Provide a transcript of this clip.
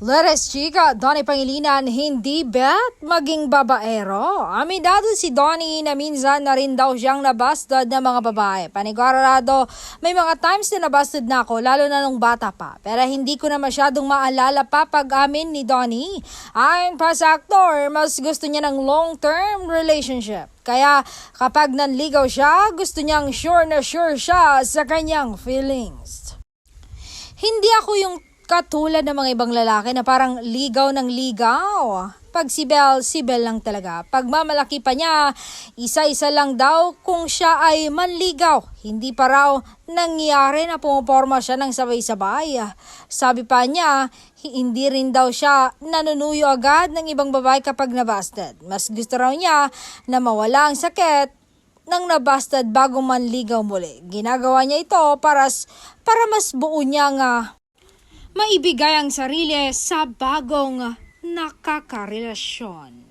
Let's chika, Donnie Pangilinan, hindi bet maging babaero. Amidado si Donnie na minsan na rin daw siyang nabasted ng mga babae. Panigurado, may mga times na nabasted na ako, lalo na nung bata pa. Pero hindi ko na masyadong maalala pa pag-amin ni Donnie. Ayon pa sa aktor, mas gusto niya ng long-term relationship. Kaya kapag nanligaw siya, gusto niyang sure na sure siya sa kanyang feelings. Hindi ako yung katulad ng mga ibang lalaki na parang ligaw ng ligaw. Pag si Bel lang talaga. Pag mamalaki pa niya, isa-isa lang daw kung siya ay manligaw. Hindi pa raw nangyari na pumaporma siya ng sabay-sabay. Sabi pa niya, hindi rin daw siya nanunuyo agad ng ibang babae kapag nabasted. Mas gusto raw niya na mawala ang sakit nang nabasted bago manligaw muli. Ginagawa niya ito para mas buo niya nga maibigay ang sarili sa bagong nakakarelasyon.